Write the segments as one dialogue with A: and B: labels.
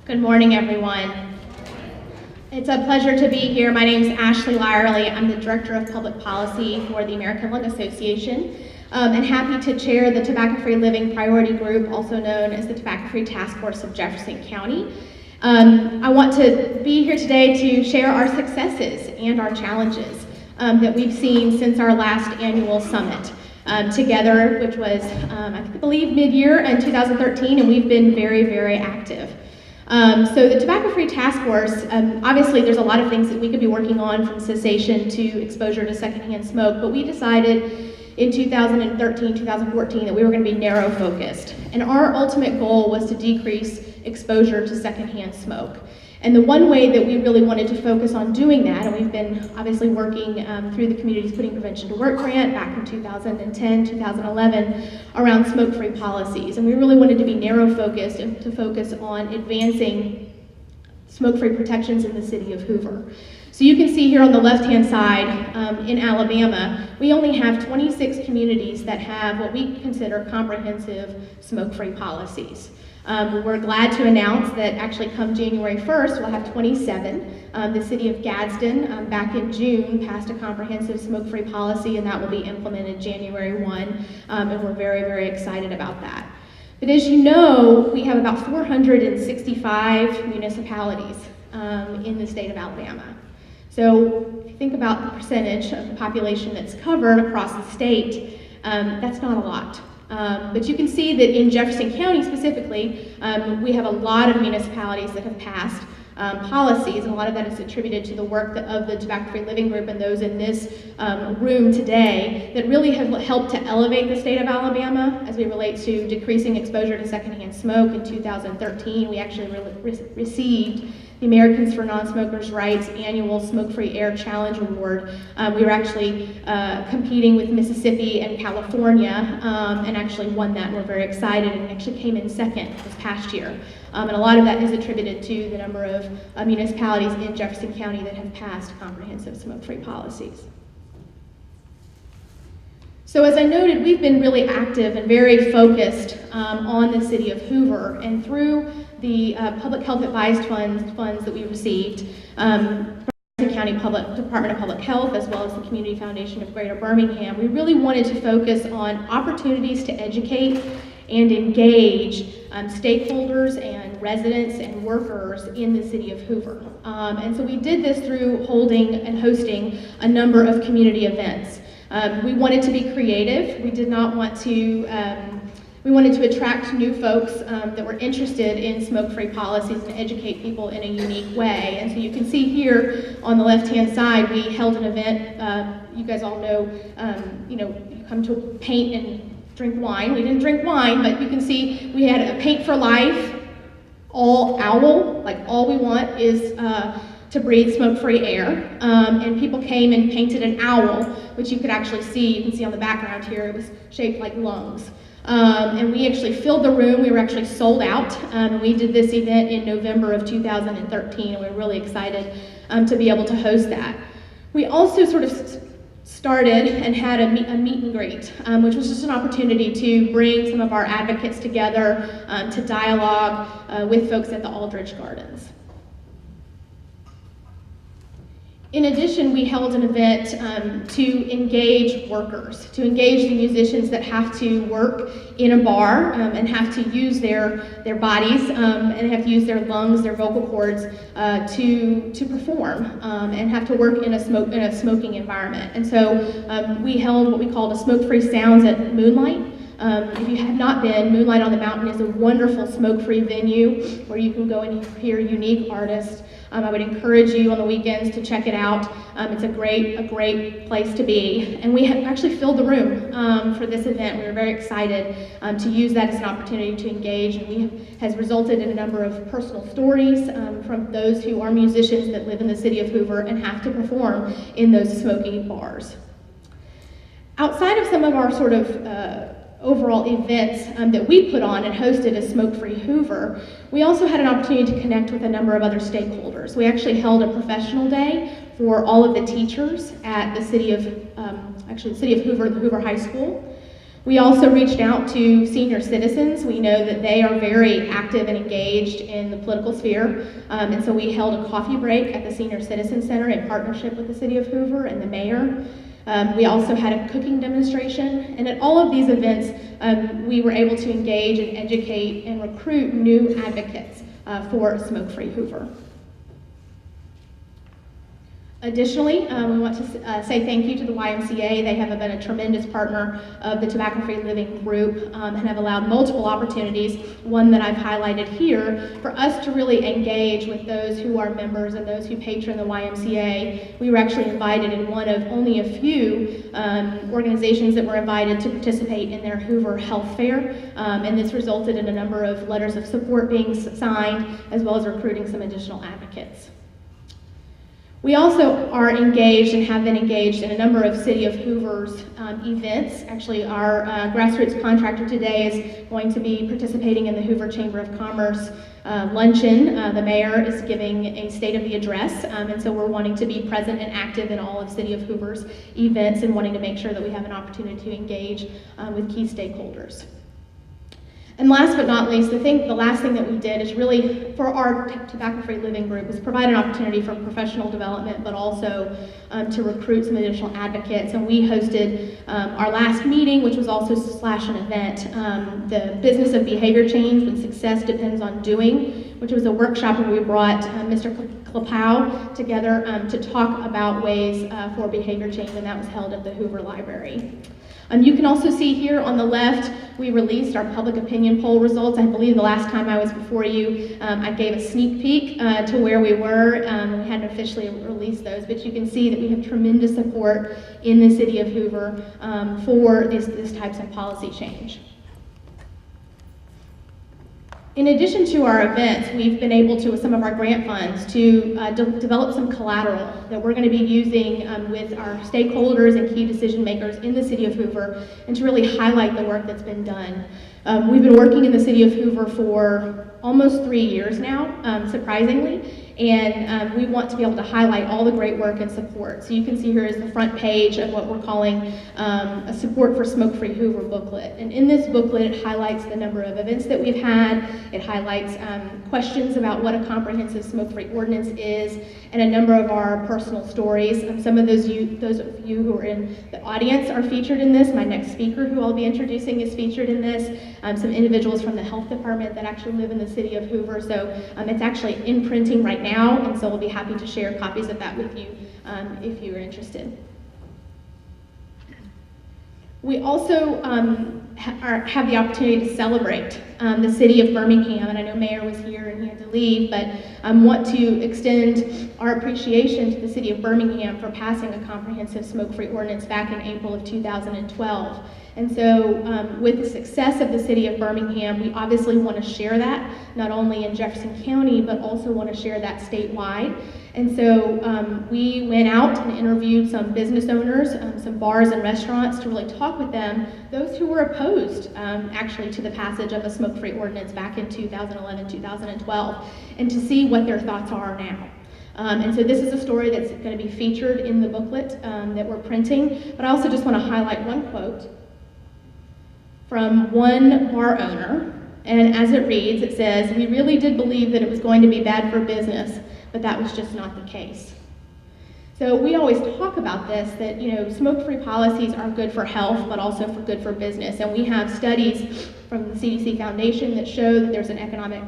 A: Good morning, everyone. It's a pleasure to be here. My name is Lyerly. I'm the Director of Public Policy for the American Lung Association, and happy to chair the Tobacco-Free Living Priority Group, also known as the Tobacco-Free Taskforce of Jefferson County. I want to be here today to share our successes and our challenges that we've seen since our last annual summit together, which was, I believe, mid-year in 2013, and we've been very, very active. So the Tobacco-Free Task Force, obviously there's a lot of things that we could be working on, from cessation to exposure to secondhand smoke, but we decided in 2013, 2014 that we were going to be narrow focused. And our ultimate goal was to decrease exposure to secondhand smoke. And the one way that we really wanted to focus on doing that, and we've been obviously working through the Communities Putting Prevention to Work grant back in 2010, 2011, around smoke-free policies. And we really wanted to be narrow focused and to focus on advancing smoke-free protections in the city of Hoover. So you can see here on the left-hand side, in Alabama, we only have 26 communities that have what we consider comprehensive smoke-free policies. We're glad to announce that actually come January 1st, we'll have 27. The city of Gadsden, back in June, passed a comprehensive smoke-free policy, and that will be implemented January 1, and we're very, very excited about that. But as you know, we have about 465 municipalities in the state of Alabama. So if you think about the percentage of the population that's covered across the state, that's not a lot. But you can see that in Jefferson County specifically, we have a lot of municipalities that have passed policies, and a lot of that is attributed to the work of the Tobacco-Free Living Group and those in this room today that really have helped to elevate the state of Alabama as we relate to decreasing exposure to secondhand smoke. In 2013, we actually received the Americans for Non-Smokers' Rights Annual Smoke-Free Air Challenge Award. We were actually competing with Mississippi and California, and actually won that, and we're very excited, and actually came in second this past year. And a lot of that is attributed to the number of municipalities in Jefferson County that have passed comprehensive smoke-free policies. So as I noted, we've been really active and very focused on the city of Hoover, and through the public health advised funds that we received from the County Department of Public Health, as well as the Community Foundation of Greater Birmingham, we really wanted to focus on opportunities to educate and engage stakeholders and residents and workers in the city of Hoover. And so we did this through holding and hosting a number of community events. We wanted to be creative. We did not want to, we wanted to attract new folks that were interested in smoke-free policies and educate people in a unique way. And so you can see here on the left-hand side, we held an event. You guys all know, you come to paint and drink wine. We didn't drink wine, but you can see we had a Paint for Life, all owl, like all we want is to breathe smoke-free air. And people came and painted an owl, which you could actually see. You can see on the background here, it was shaped like lungs. And we actually filled the room. We were actually sold out. And we did this event in November of 2013, and we're really excited to be able to host that. We also sort of started and had a meet and greet, which was just an opportunity to bring some of our advocates together to dialogue with folks at the Aldridge Gardens. In addition, we held an event to engage workers, to engage the musicians that have to work in a bar and have to use their bodies and have to use their lungs, their vocal cords to perform and have to work in a smoking environment. And so we held what we called a Smoke-Free Sounds at Moonlight. If you have not been, Moonlight on the Mountain is a wonderful smoke-free venue where you can go and hear unique artists. I would encourage you on the weekends to check it out. It's a great place to be. And we have actually filled the room for this event. We were very excited to use that as an opportunity to engage, and has resulted in a number of personal stories from those who are musicians that live in the city of Hoover and have to perform in those smoky bars. Outside of some of our sort of overall events that we put on and hosted as Smoke-Free Hoover, we also had an opportunity to connect with a number of other stakeholders. We actually held a professional day for all of the teachers at the city of Hoover, the Hoover High School. We also reached out to senior citizens. We know that they are very active and engaged in the political sphere, and so we held a coffee break at the Senior Citizen Center in partnership with the City of Hoover and the mayor. We also had a cooking demonstration, and at all of these events, we were able to engage and educate and recruit new advocates for smoke-free Hoover. Additionally, we want to say thank you to the YMCA. They have been a tremendous partner of the Tobacco-Free Living Group and have allowed multiple opportunities, one that I've highlighted here, for us to really engage with those who are members and those who patron the YMCA. We were actually invited in one of only a few organizations that were invited to participate in their Hoover Health Fair, and this resulted in a number of letters of support being signed, as well as recruiting some additional advocates. We also are engaged and have been engaged in a number of City of Hoover's events. Actually, our grassroots contractor today is going to be participating in the Hoover Chamber of Commerce luncheon. The mayor is giving a state of the address, and so we're wanting to be present and active in all of City of Hoover's events and wanting to make sure that we have an opportunity to engage with key stakeholders. And last but not least, the last thing that we did is really, for our Tobacco-Free Living Group, is provide an opportunity for professional development, but also to recruit some additional advocates. And we hosted our last meeting, which was also / an event, the Business of Behavior Change When Success Depends on Doing, which was a workshop where we brought Mr. Klapow together to talk about ways for behavior change, and that was held at the Hoover Library. You can also see here on the left, we released our public opinion poll results. I believe the last time I was before you, I gave a sneak peek to where we were. We hadn't officially released those, but you can see that we have tremendous support in the City of Hoover for this types of policy change. In addition to our events, we've been able to, with some of our grant funds, to develop some collateral that we're going to be using with our stakeholders and key decision makers in the City of Hoover, and to really highlight the work that's been done. We've been working in the City of Hoover for almost 3 years now, surprisingly, and we want to be able to highlight all the great work and support. So you can see here is the front page of what we're calling a Support for Smoke-Free Hoover booklet. And in this booklet, it highlights the number of events that we've had, it highlights questions about what a comprehensive smoke-free ordinance is, and a number of our personal stories. Some of those of you who are in the audience are featured in this. My next speaker, who I'll be introducing, is featured in this. Some individuals from the health department that actually live in the City of Hoover. So it's actually in printing right now, and so we'll be happy to share copies of that with you if you are interested. We also have the opportunity to celebrate the City of Birmingham, and I know Mayor was here and he had to leave, but want to extend our appreciation to the City of Birmingham for passing a comprehensive smoke-free ordinance back in April of 2012. And so with the success of the City of Birmingham, we obviously want to share that, not only in Jefferson County, but also want to share that statewide. And so we went out and interviewed some business owners, some bars and restaurants, to really talk with them, those who were opposed actually to the passage of a smoke-free ordinance back in 2011, 2012, and to see what their thoughts are now. And so this is a story that's going to be featured in the booklet that we're printing, but I also just want to highlight one quote from one bar owner, and as it reads, it says, "We really did believe that it was going to be bad for business, but that was just not the case." So we always talk about this, that smoke-free policies are good for health, but also for good for business. And we have studies from the CDC Foundation that show that there's an economic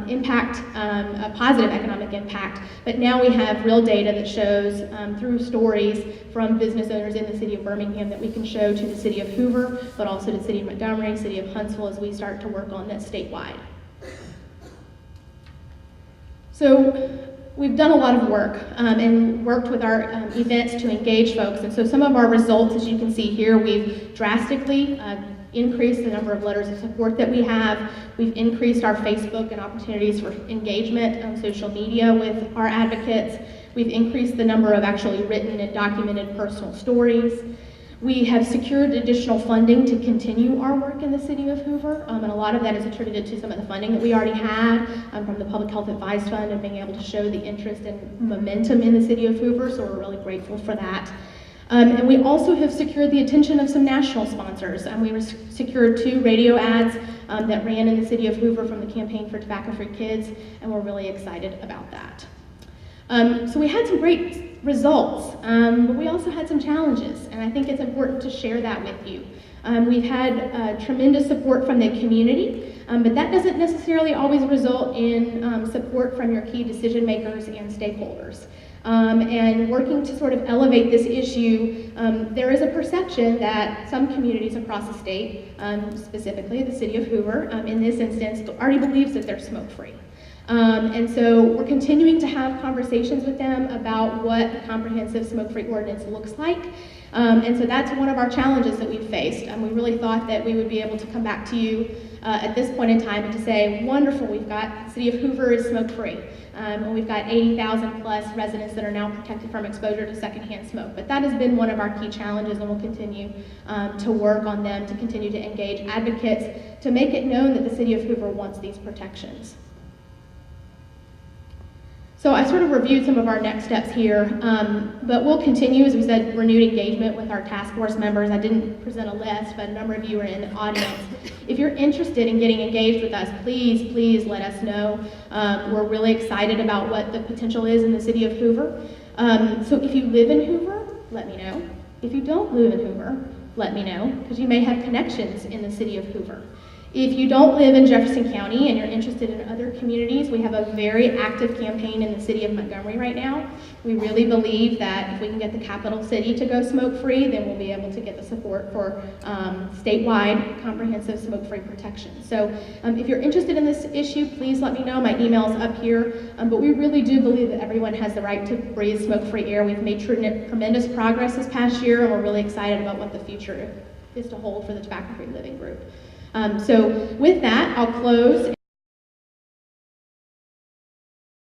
A: impact, a positive economic impact. But now we have real data that shows through stories from business owners in the City of Birmingham that we can show to the City of Hoover, but also to the City of Montgomery, City of Huntsville, as we start to work on this statewide. So we've done a lot of work and worked with our events to engage folks. And so some of our results, as you can see here, we've drastically increased the number of letters of support that we have. We've increased our Facebook and opportunities for engagement on social media with our advocates. We've increased the number of actually written and documented personal stories. We have secured additional funding to continue our work in the City of Hoover, and a lot of that is attributed to some of the funding that we already had from the Public Health Advice Fund and being able to show the interest and momentum in the City of Hoover, so we're really grateful for that. And we also have secured the attention of some national sponsors. We secured 2 radio ads that ran in the city of Hoover from the Campaign for Tobacco-Free Kids, and we're really excited about that. So we had some great results, but we also had some challenges, and I think it's important to share that with you. We've had tremendous support from the community, but that doesn't necessarily always result in support from your key decision makers and stakeholders. And working to sort of elevate this issue, there is a perception that some communities across the state, specifically the city of Hoover, in this instance, already believes that they're smoke-free. And so we're continuing to have conversations with them about what a comprehensive smoke-free ordinance looks like. And so that's one of our challenges that we've faced. We really thought that we would be able to come back to you at this point in time and to say, wonderful, we've got the city of Hoover is smoke-free. And we've got 80,000 plus residents that are now protected from exposure to secondhand smoke. But that has been one of our key challenges, and we'll continue to work on them, to continue to engage advocates, to make it known that the city of Hoover wants these protections. So I sort of reviewed some of our next steps here, but we'll continue, as we said, renewed engagement with our task force members. I didn't present a list, but a number of you are in the audience. If you're interested in getting engaged with us, please let us know. We're really excited about what the potential is in the city of Hoover. So if you live in Hoover, let me know. If you don't live in Hoover, let me know, because you may have connections in the city of Hoover. If you don't live in Jefferson County and you're interested in other communities, we have a very active campaign in the city of Montgomery right now. We really believe that if we can get the capital city to go smoke-free, then we'll be able to get the support for statewide comprehensive smoke-free protection. So if you're interested in this issue, please let me know. My email's up here. But we really do believe that everyone has the right to breathe smoke-free air. We've made tremendous progress this past year, and we're really excited about what the future is to hold for the Tobacco-Free Living Group. So with that, I'll close.